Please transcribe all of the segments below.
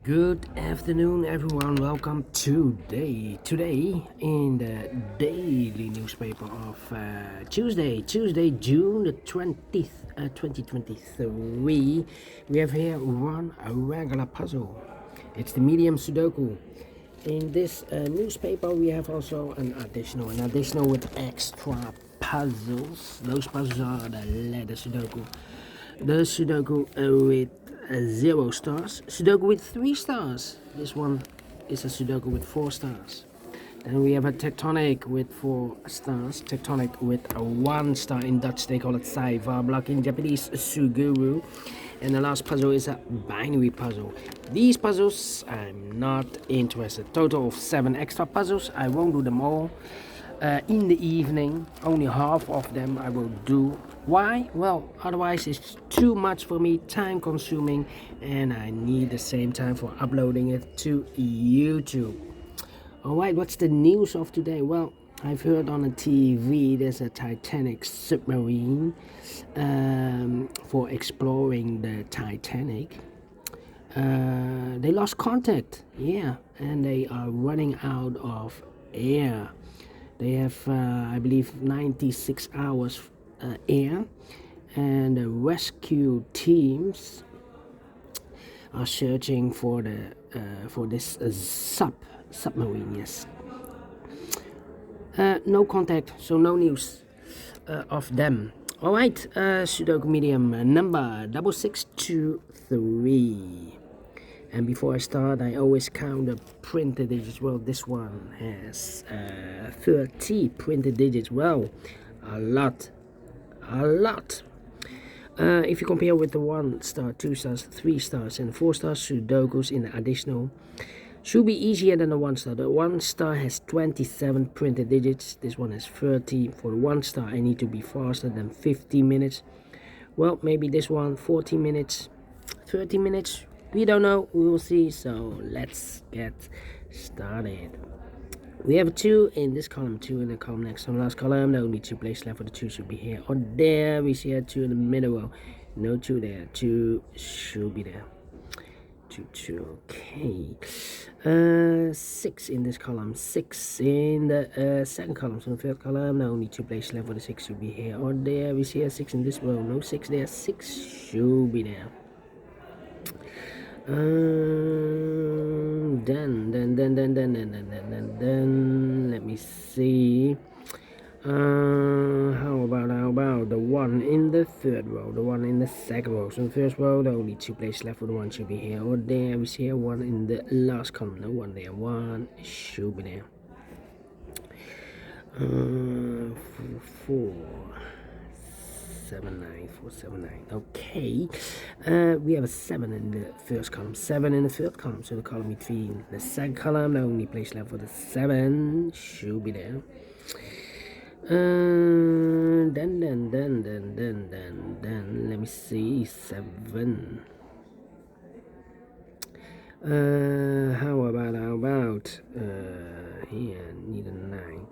Good afternoon, everyone. Welcome today in the daily newspaper of Tuesday, June the 20th, 2023. We have here a regular puzzle. It's the Medium Sudoku. In this newspaper, we have also an additional with extra puzzles. Those puzzles are the letter Sudoku. The Sudoku with 0 stars, Sudoku with 3 stars. This one is a Sudoku with 4 stars. Then we have a Titanic with 4 stars, Titanic with a 1 star. In Dutch they call it Saiva block, in Japanese Suguru. And the last puzzle is a binary puzzle. These puzzles I'm not interested. Total of 7 extra puzzles. I won't do them all. In the evening, only half of them I will do. Why? Well, otherwise it's too much for me, time consuming, and I need the same time for uploading it to YouTube. Alright, what's the news of today? Well, I've heard on the TV there's a Titanic submarine for exploring the Titanic. They lost contact, yeah, and they are running out of air. They have, I believe, 96 hours air, and the rescue teams are searching for this submarine. Yes. No contact, so no news of them. All right, Sudoku Medium number 6623. And before I start, I always count the printed digits. Well, this one has 30 printed digits. Well, a lot. If you compare with the 1 star, 2 stars, 3 stars, and 4 stars Sudokus in the additional, should be easier than the 1 star. The 1 star has 27 printed digits. This one has 30. For the 1 star, I need to be faster than 50 minutes. Well, maybe this one 40 minutes, 30 minutes. We don't know, we will see, so let's get started. We have 2 in this column, 2 in the column next to the last column. There will be 2 places left for the 2 should be here or there. We see a 2 in the middle row. No 2 there. 2 should be there. 2, okay. 6 in this column, 6 in the second column. So in the third column, there are only 2 places left for the 6 should be here or there. We see a 6 in this row. No 6 there. 6 should be there. Then let me see. How about the 1 in the third row, the 1 in the second row? So in the first row, there are only 2 places left for the 1 should be here or there. We see a 1 in the last column, no 1 there. 1 should be there. 4, 7, 9, 4, 7, 9. Okay, we have a 7 in the first column, 7 in the third column. So the column between the second column, the only place left for the 7 should be there. Then let me see, 7. How about here, need a 9.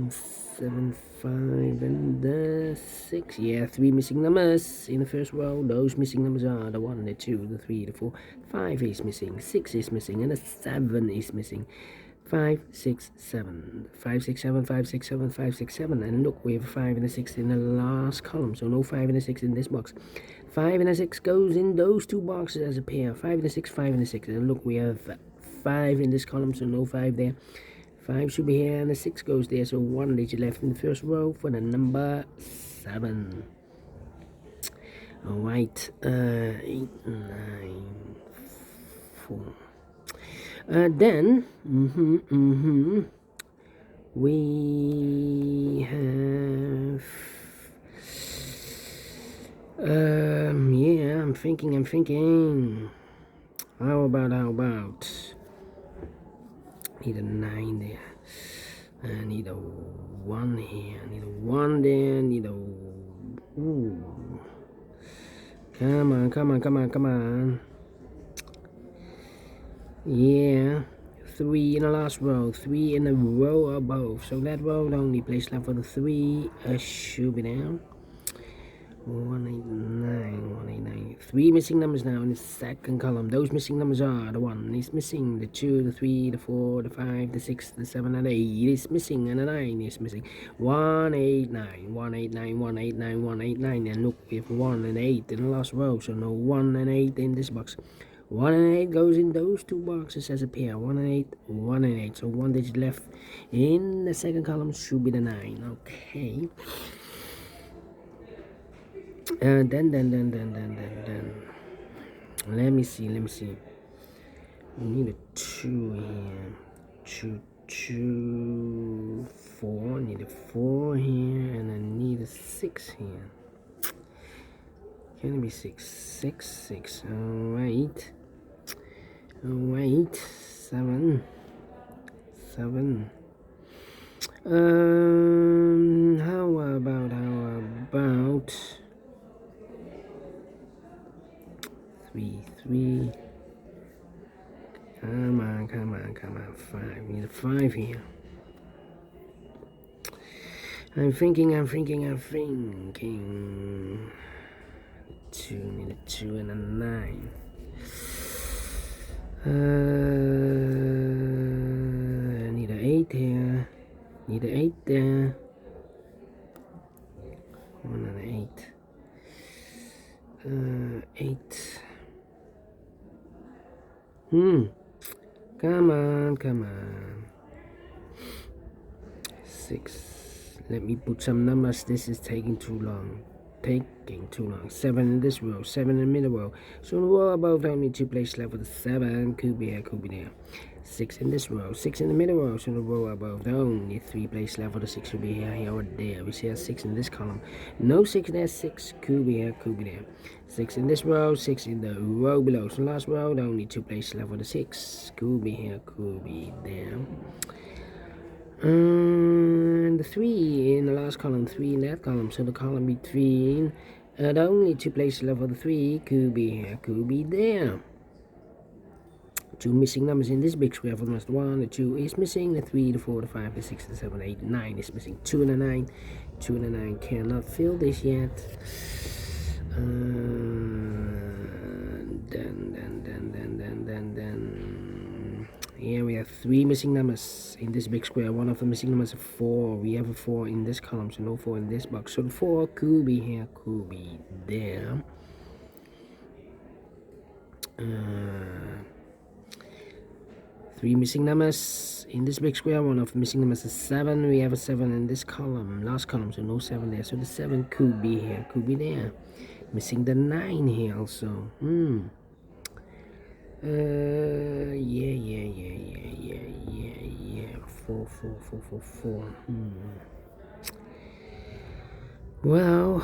7, 5, and the 6. Yeah, 3 missing numbers in the first row. Those missing numbers are the 1, the 2, the 3, the 4. 5 is missing, 6 is missing, and the 7 is missing. 5, 6, 7. 5, 6, 7, 5, 6, 7, 5, 6, 7. And look, we have a 5 and a 6 in the last column. So no 5 and a 6 in this box. 5 and a 6 goes in those 2 boxes as a pair. 5 and a 6, 5 and a 6. And look, we have 5 in this column, so no 5 there. 5 should be here, and the 6 goes there, so 1 digit left in the first row for the number 7. Alright, 8, 9, 4. Then, we have, yeah, I'm thinking. How about? Need a 9 there. I need a 1 here. I need a 1 there. Need a. Ooh. Come on. Yeah. 3 in the last row. 3 in the row above. So that row, the only place left for the 3 should be down. 189, 189. 3 missing numbers now in the second column. Those missing numbers are the 1 is missing, the 2, the 3, the 4, the 5, the 6, the 7, and 8 is missing, and the 9 is missing. 189, 189, 189, 189. And look, we have 1 and 8 in the last row, so no 1 and 8 in this box. 1 and 8 goes in those two boxes as a pair. 1 and 8, 1 and 8. So 1 digit left in the second column should be the 9. Okay. Then. Let me see. We need a 2 here. 2, 4. Need a 4 here, and I need a 6 here. Can it be 6? 6. Alright. 7. How about 3. Come on. 5. Need a 5 here. I'm thinking. 2. Need a 2 and a 9. I need an 8 here. Need an 8 there. 1 and an 8. 8. Come on. 6. Let me put some numbers. This is taking too long. 7 in this row, 7 in the middle row. So in the row above, only 2 places left with the 7. Could be here, could be there. 6 in this row, 6 in the middle row. So in the row above, only 3 places left with the 6 will be here or there. We see a 6 in this column. No 6 there, 6 could be here, could be there. 6 in this row, 6 in the row below. So last row, only 2 places left with the 6. Could be here, could be there. And the 3 in the last column, 3 in that column, so the column between the only 2 places left for the 3 could be here, could be there. 2 missing numbers in this big square for the last 1, the 2 is missing, the 3, the 4, the 5, the 6, the 7, 8, 9 is missing, 2 and a 9, 2 and a 9 cannot fill this yet. Then here we have 3 missing numbers in this big square. One of the missing numbers is 4. We have a 4 in this column, so no 4 in this box. So the 4 could be here, could be there. 3 missing numbers in this big square. One of the missing numbers is 7. We have a 7 in this column, last column, so no 7 there. So the 7 could be here, could be there. Missing the 9 here also. Yeah. 4. Well,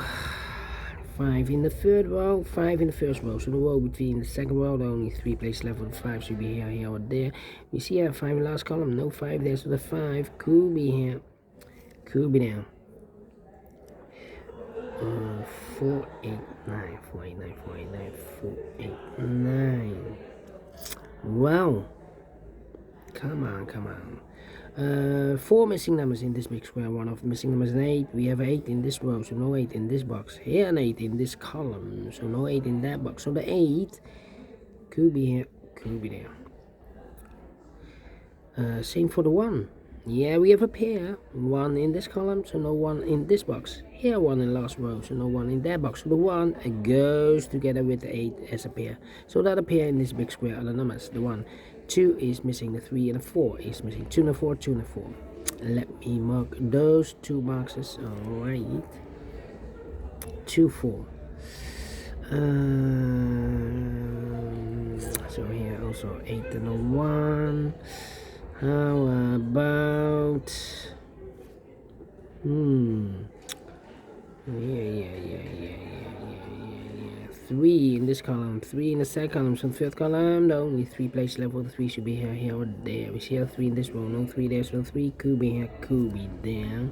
5 in the third row, 5 in the first row. So the row between the second row, only 3 places left for the 5 should be here or there. We see here 5 in the last column, no 5 there, so the 5 could be here, could be there. 4, 8, 9. Wow. Come on. 4 missing numbers in this big square. One of the missing numbers is 8. We have 8 in this row, so no 8 in this box. Here an 8 in this column, so no 8 in that box. So the 8 could be here, could be there. Same for the 1. Yeah, we have a pair. 1 in this column, so no 1 in this box. Here 1 in the last row, so no 1 in that box. So the 1 goes together with the 8 as a pair. So that a pair in this big square are the numbers. The 1, 2 is missing, the 3 and the 4 is missing. 2 and the 4, 2 and the 4. Let me mark those 2 boxes. Alright. 2, 4. So here also 8 and a 1. How about yeah. 3 in this column, 3 in the second column, so third column, the only 3 places left for the 3 should be here or there. We see a 3 in this row, no 3 there, so 3 could be here, could be there.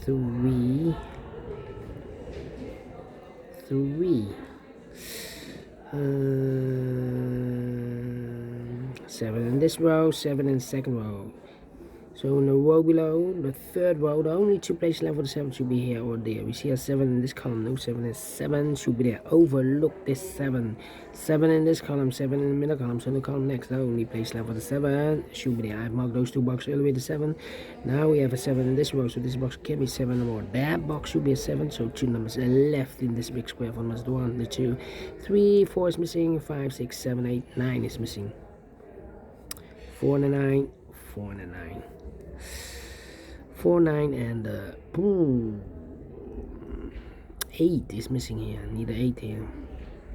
3. 7 in this row, 7 in the second row. So in the row below, the third row, the only two places left for the 7 should be here or there. We see a 7 in this column, no 7 is 7 should be there. Overlook this 7. 7 in this column, 7 in the middle column, so the column next, the only place left for the 7 should be there. I've marked those two boxes earlier, the 7. Now we have a 7 in this row, so this box can be 7 or more. That box should be a 7, so two numbers are left in this big square for numbers. The 1, the 2, 3, 4 is missing, 5, 6, 7, 8, 9 is missing. 4 and a 9, 4 and a 9. 4, 9, and 8 is missing here. Need an 8 here.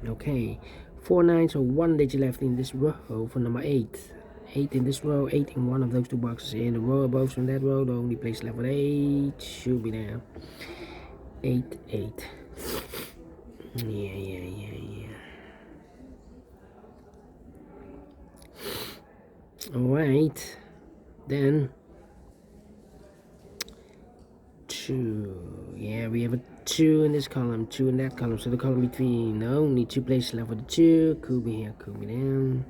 Okay, 4, 9, so one digit left in this row for number 8. 8 in this row, 8 in one of those two boxes. In the row above from that row, the only place left with 8 should be there. 8, 8. Yeah. Alright, then 2. Yeah, we have a 2 in this column, 2 in that column, so the column between only two places left with the 2. Could be here, could be there.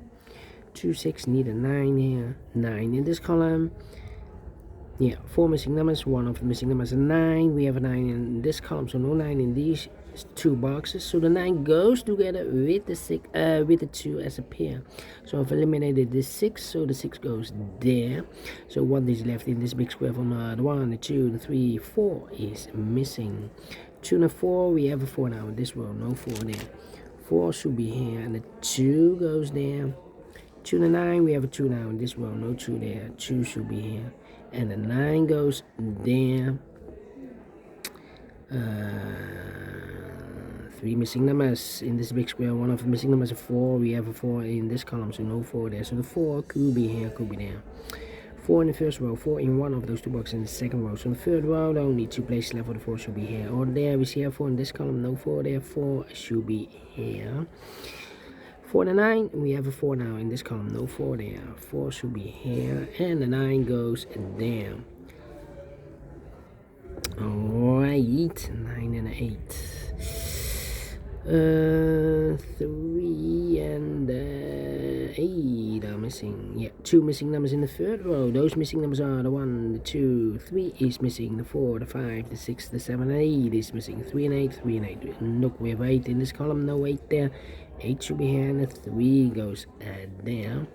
2, 6, need a 9 here. 9 in this column. Yeah, 4 missing numbers, one of the missing numbers is 9. We have a 9 in this column, so no 9 in these two boxes. So the 9 goes together with the 6, with the 2 as a pair. So I've eliminated this 6, so the 6 goes there. So one is left in this big square from the 1, the 2, the 3, 4 is missing. 2 and a 4, we have a 4 now in this row, no 4 there. 4 should be here, and the 2 goes there. 2 and a 9, we have a 2 now in this row, no 2 there. 2 should be here, and the 9 goes there. 3 missing numbers in this big square. One of the missing numbers is 4. We have a 4 in this column, so no 4 there. So the 4 could be here, could be there. 4 in the first row, 4 in one of those two boxes in the second row. So in the third row, the only two places left for the 4 should be here or there. We see a 4 in this column, no 4 there. 4 should be here. 4 and a 9, we have a 4 now in this column, no 4 there. 4 should be here, and the 9 goes there. Alright, 9 and 8. 3 and 8 are missing. Yeah, 2 missing numbers in the third row. Those missing numbers are the 1, the 2, 3 is missing. The 4, the 5, the 6, the 7, and 8 is missing. 3 and 8, 3 and 8. Look, we have 8 in this column, no 8 there. 8 should be here, and the 3 goes there.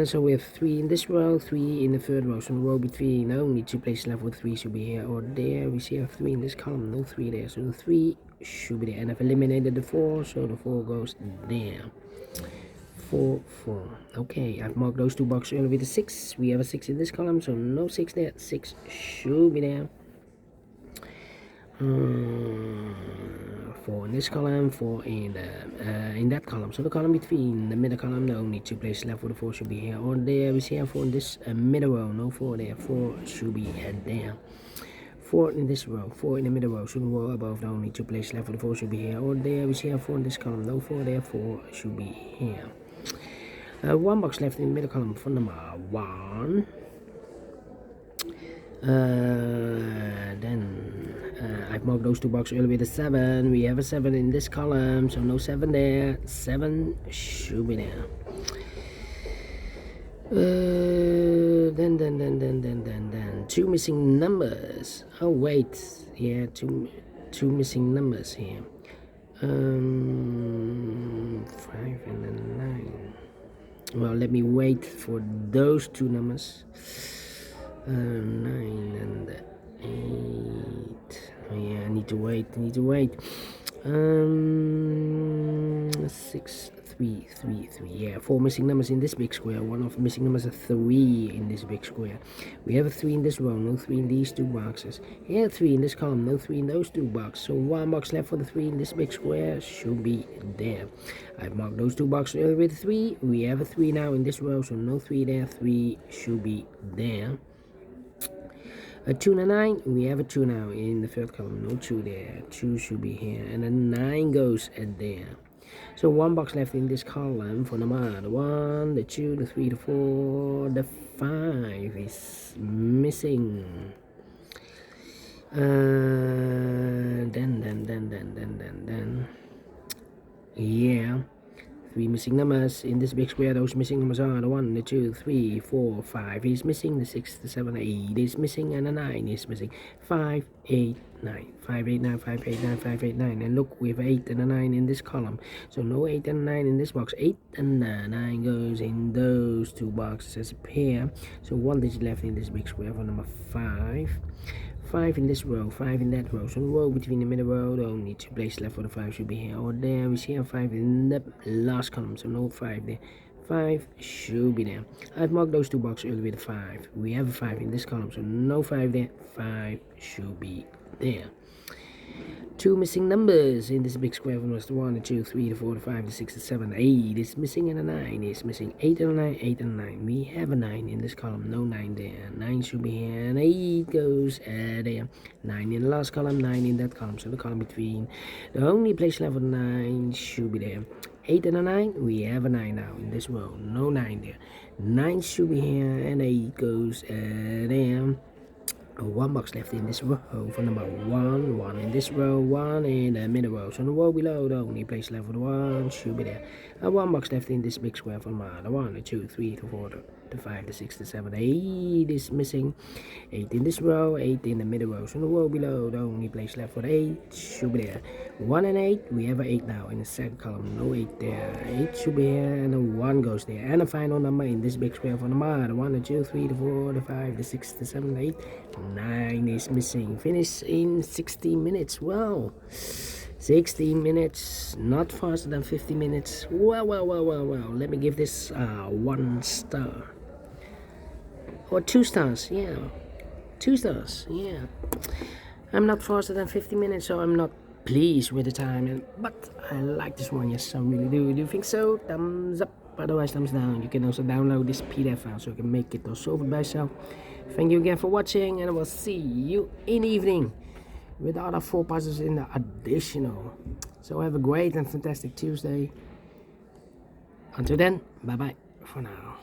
So we have 3 in this row, 3 in the third row. So the row between only two places left with 3 should be here or there. We see a 3 in this column, no 3 there. So the 3 should be there. And I've eliminated the 4, so the 4 goes there. 4, 4. Okay, I've marked those two boxes earlier with the 6. We have a 6 in this column, so no 6 there. 6 should be there. 4 in this column, 4 in that column. So the column between the middle column, the only two places left for the 4 should be here or there. We see a 4 in this middle row, no 4 there. 4 should be there. 4 in this row, 4 in the middle row. So the row above, the only two places left for the 4 should be here or there. We see a 4 in this column, no 4 there. 4 should be here. One box left in the middle column for number 1. Then I've marked those two boxes earlier with a 7. We have a 7 in this column, so no 7 there. 7 should be there. Then 2 missing numbers. Oh wait, yeah, two missing numbers here. 5 and then 9. Well, let me wait for those two numbers. 9 and 8. Oh, yeah, I need to wait. 6, 3, 3, 3. Yeah, 4 missing numbers in this big square. One of the missing numbers is 3 in this big square. We have a 3 in this row, no 3 in these two boxes. Yeah, 3 in this column, no 3 in those two boxes. So one box left for the 3 in this big square should be there. I've marked those two boxes earlier with 3. We have a 3 now in this row, so no 3 there. 3 should be there. A 2 and a 9, we have a 2 now in the third column, no 2 there. 2 should be here, and a 9 goes there. So one box left in this column for number 1, the 2, the 3, the 4, the 5 is missing. Then, yeah, 3 missing numbers in this big square. Those missing numbers are the 1, the 2, 3, 4, 5 is missing, the 6, the 7, 8 is missing, and the 9 is missing. 5, 8, 9. 5, 8, 9, 5, 8, 9, 5, 8, 9. And look, we have 8 and a 9 in this column. So no 8 and 9 in this box. 8 and 9 goes in those two boxes as a pair. So 1 digit left in this big square for number 5. 5 in this row, 5 in that row. So the row between the middle row, the only 2 places left for the 5 should be here or there. We see a 5 in the last column, so no 5 there. 5 should be there. I've marked those two boxes earlier with a 5. We have a 5 in this column, so no 5 there. 5 should be there. 2 missing numbers in this big square from us. The 1, the 2, 3, the 4, the 5, the 6, the 7, 8 is missing, and a 9 is missing. 8 and a 9, 8 and a 9. We have a 9 in this column, no 9 there. 9 should be here, and 8 goes there. 9 in the last column, 9 in that column. So the column between, the only place left for 9 should be there. 8 and a 9, we have a 9 now in this row, no 9 there. 9 should be here, and 8 goes there. 1 box left in this row for number 1, 1 in this row, 1 in the middle row. So the row below, the only place left for the 1 should be there. And 1 box left in this big square for number the 1, the 2, 3, the 4, the 5, the 6, the 7, 8 is missing. 8 in this row, 8 in the middle row. So the row below, the only place left for the 8 should be there. 1 and 8, we have an 8 now in the second column, no 8 there. 8 should be here, and the 1 goes there. And the final number in this big square for number the 1, the 2, 3, the 4, the 5, the 6, the 7, the 8, 9 is missing. Finish in 16 minutes. Wow, 16 minutes, not faster than 50 minutes. Well. Let me give this 1 star. Or 2 stars, yeah. 2 stars, yeah. I'm not faster than 50 minutes, so I'm not pleased with the time. But I like this one, yes, I really do. Do you think so? Thumbs up, otherwise thumbs down. You can also download this PDF file so you can make it or solve it by yourself. Thank you again for watching, and I will see you in the evening with the other 4 puzzles in the additional. So have a great and fantastic Tuesday. Until then, bye bye for now.